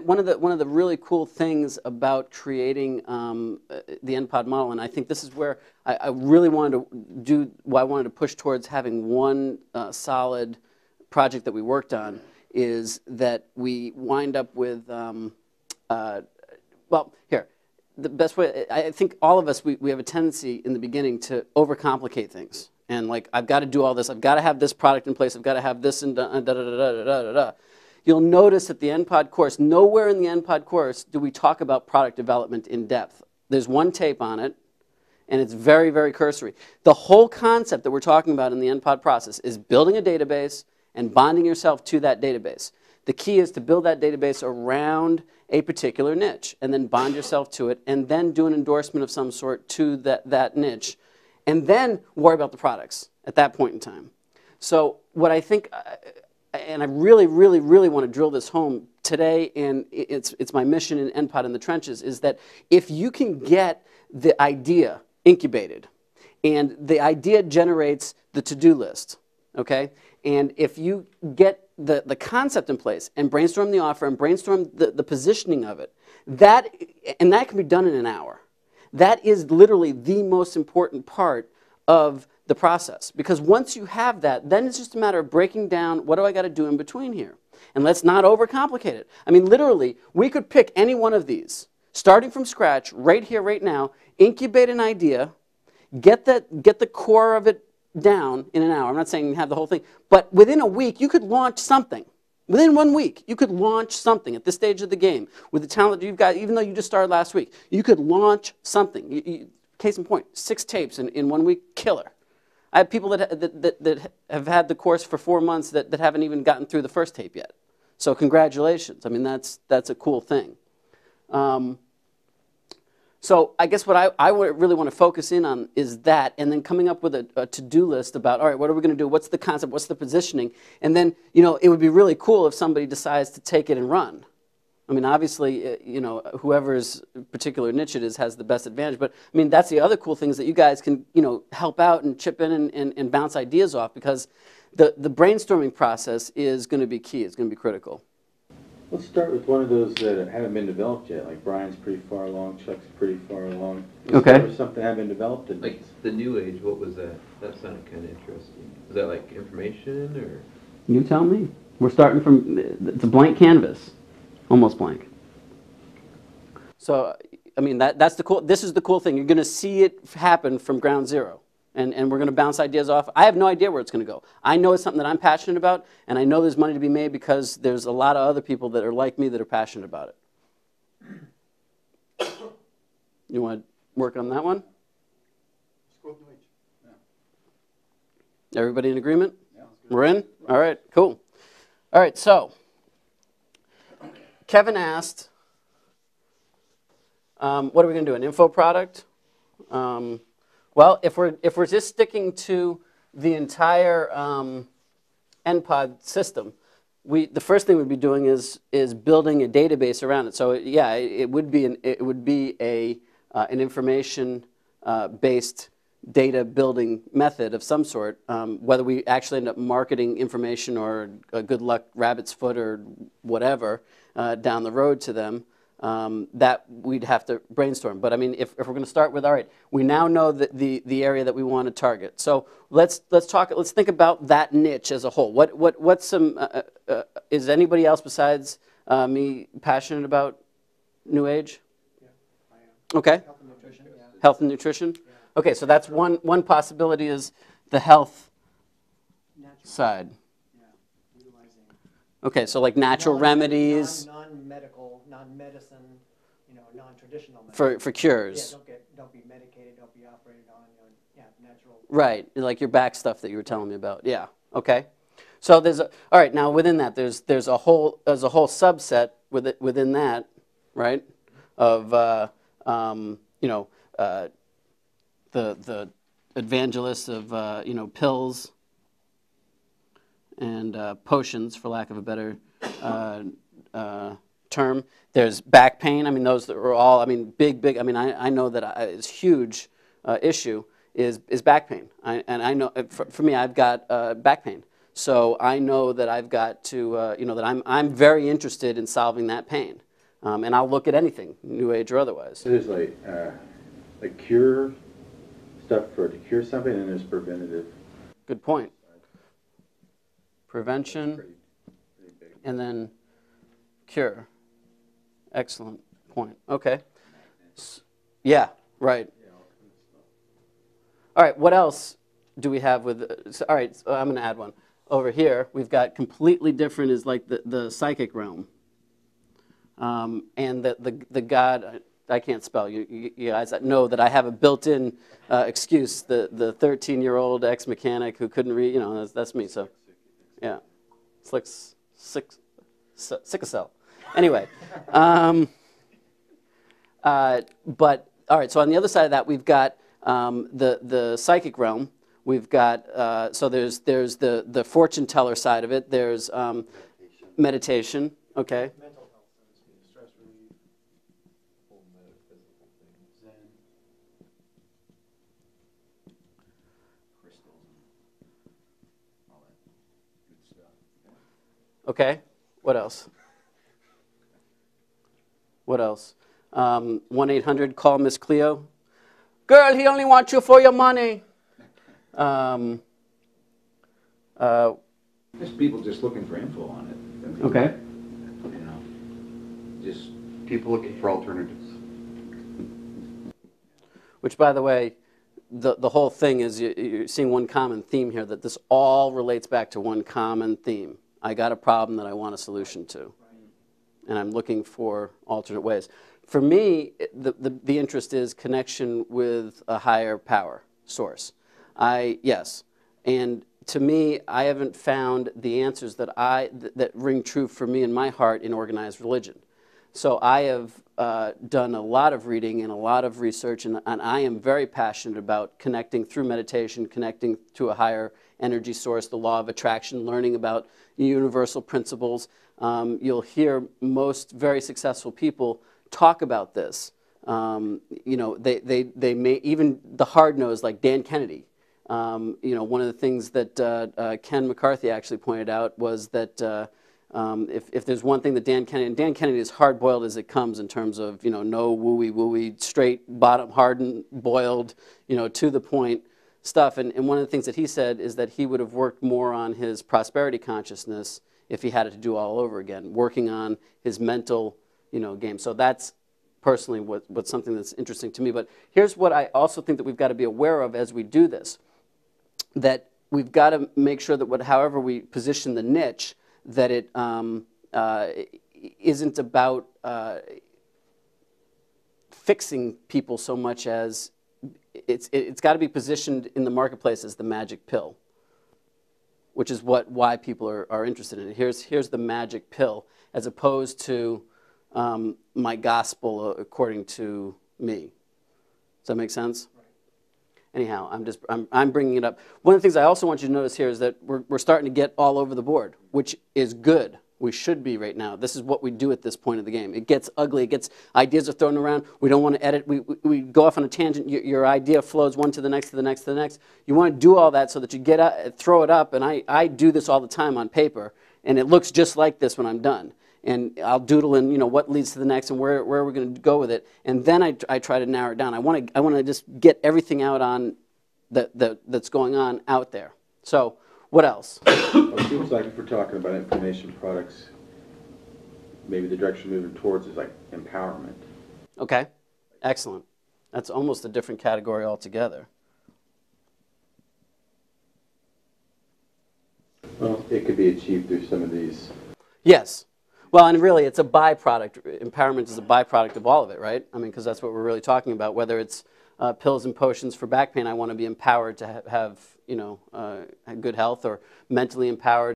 one of the really cool things about creating the Npod model, and I think this is where I really wanted to do, why I wanted to push towards having one solid project that we worked on, is that we wind up with, well, here, the best way, I think all of us, we have a tendency in the beginning to overcomplicate things. And like, I've got to do all this, I've got to have this product in place, I've got to have this and da-da-da-da-da-da-da. You'll notice at the Npod course, nowhere in the Npod course do we talk about product development in depth. There's one tape on it, and it's very, very cursory. The whole concept that we're talking about in the Npod process is building a database and bonding yourself to that database. The key is to build that database around a particular niche, and then bond yourself to it, and then do an endorsement of some sort to that niche, and then worry about the products at that point in time. So what I think, and I really, really, really want to drill this home today, and it's my mission in Npod in the Trenches, is that if you can get the idea incubated, and the idea generates the to-do list, okay? And if you get the concept in place and brainstorm the offer and brainstorm the positioning of it, that can be done in an hour. That is literally the most important part of the process. Because once you have that, then it's just a matter of breaking down, what do I got to do in between here? And let's not overcomplicate it. I mean, literally, we could pick any one of these, starting from scratch, right here, right now, incubate an idea, get the core of it down in an hour. I'm not saying you have the whole thing, but within a week, you could launch something. Within 1 week, you could launch something at this stage of the game with the talent that you've got, even though you just started last week. You could launch something. Case in point, 6 tapes in 1 week, killer. I have people that have had the course for 4 months that haven't even gotten through the first tape yet. So congratulations. I mean, that's a cool thing. So I guess what I really want to focus in on is that, and then coming up with a to-do list about, all right, what are we going to do? What's the concept? What's the positioning? And then, you know, it would be really cool if somebody decides to take it and run. I mean, obviously, you know, whoever's particular niche it is has the best advantage. But, I mean, that's the other cool thing is that you guys can, you know, help out and chip in and bounce ideas off, because the brainstorming process is going to be key. It's going to be critical. Let's start with one of those that haven't been developed yet. Like Brian's pretty far along, Chuck's pretty far along. Let's start with something that hasn't been developed. Like the New Age, what was that? That sounded kind of interesting. Was that like information or? You tell me. We're starting from, it's a blank canvas. Almost blank. So, I mean, that's the cool, this is the cool thing. You're going to see it happen from ground zero. And we're going to bounce ideas off. I have no idea where it's going to go. I know it's something that I'm passionate about, and I know there's money to be made because there's a lot of other people that are like me that are passionate about it. You want to work on that one? Everybody in agreement? Yeah, we're in? All right, cool. All right, so Kevin asked, what are we going to do, an info product? Well, if we're just sticking to the entire Npod system, the first thing we'd be doing is building a database around it. So yeah, it would be an information based data building method of some sort. Whether we actually end up marketing information or a good luck rabbit's foot or whatever down the road to them. That we'd have to brainstorm. But I mean, if we're going to start with, all right, we now know the area that we want to target. So let's think about that niche as a whole. What's some, is anybody else besides me passionate about New Age? Yeah, I am. Okay. Health and nutrition. Yeah. Health and nutrition? Yeah. Okay, so that's one possibility is the health side. Yeah, utilizing. Okay, so like natural remedies. Non-medical, non-medicine, you know, non-traditional. For cures. Yeah, don't be medicated, don't be operated on, you know, yeah, natural. Right, like your back stuff that you were telling me about. Yeah. Okay. So there's all right. Now within that, there's a whole subset within that, right? Of you know, the evangelists of you know, pills and potions, for lack of a better term. There's back pain. I mean, those that are all. I mean, big. I mean, I know that it's huge issue is back pain. And I know for me, I've got back pain. So I know that I've got to you know, that I'm very interested in solving that pain. And I'll look at anything, New Age or otherwise. So there's like cure stuff to cure something, and there's preventative. Good point. Prevention, Pretty big. and then cure. Excellent point. Okay. Yeah, right. All right, what else do we have with, all right, so I'm going to add one. Over here, we've got completely different is like the psychic realm. And the god, I can't spell, you guys know that I have a built-in excuse, the 13-year-old ex-mechanic who couldn't read, you know, that's me, so, yeah. It's like sickle cell. Anyway, but, all right, so on the other side of that, we've got the psychic realm. We've got, so there's the fortune teller side of it. There's meditation, okay. Mental health, stress relief, Whole metaphysical thing. Zen. Crystals and all that good stuff. Okay, what else? What else? 1-800, call Miss Cleo. Girl, he only wants you for your money. There's people just looking for info on it. I mean, Okay. You know, just people looking for alternatives. Which, by the way, the whole thing is you're seeing one common theme here, that this all relates back to one common theme. I got a problem that I want a solution to, and I'm looking for alternate ways. For me, the interest is connection with a higher power source. Yes, and to me, I haven't found the answers that ring true for me in my heart in organized religion. So I have done a lot of reading and a lot of research, and I am very passionate about connecting through meditation, connecting to a higher energy source, the law of attraction, learning about universal principles. You'll hear most very successful people talk about this. You know, they may, even the hard-nosed like Dan Kennedy. You know, one of the things that Ken McCarthy actually pointed out was that if there's one thing that Dan Kennedy is hard-boiled as it comes in terms of, you know, no wooey, straight, bottom, hardened, boiled, you know, to the point stuff. And one of the things that he said is that he would have worked more on his prosperity consciousness if he had it to do all over again, working on his mental, you know, game. So that's personally what's something that's interesting to me. But here's what I also think that we've got to be aware of as we do this, that we've got to make sure that however we position the niche, that it isn't about fixing people so much as it's got to be positioned in the marketplace as the magic pill, which is why people are interested in it. Here's the magic pill, as opposed to my gospel according to me. Does that make sense? Anyhow, I'm bringing it up. One of the things I also want you to notice here is that we're starting to get all over the board, which is good. We should be right now. This is what we do at this point of the game. It gets ugly. It gets, ideas are thrown around. We don't want to edit. We go off on a tangent. Your idea flows one to the next, to the next, to the next. You want to do all that so that you get out, throw it up. And I do this all the time on paper, and it looks just like this when I'm done. And I'll doodle in, you know, what leads to the next and where we're going to go with it. And then I try to narrow it down. I want to just get everything out on that's going on out there. So what else? Well, it seems like if we're talking about information products, maybe the direction we're moving towards is like empowerment. Okay, excellent. That's almost a different category altogether. Well, it could be achieved through some of these. Yes. Well, and really, it's a byproduct. Empowerment is a byproduct of all of it, right? I mean, because that's what we're really talking about. Whether it's pills and potions for back pain, I want to be empowered to have you know, good health, or mentally empowered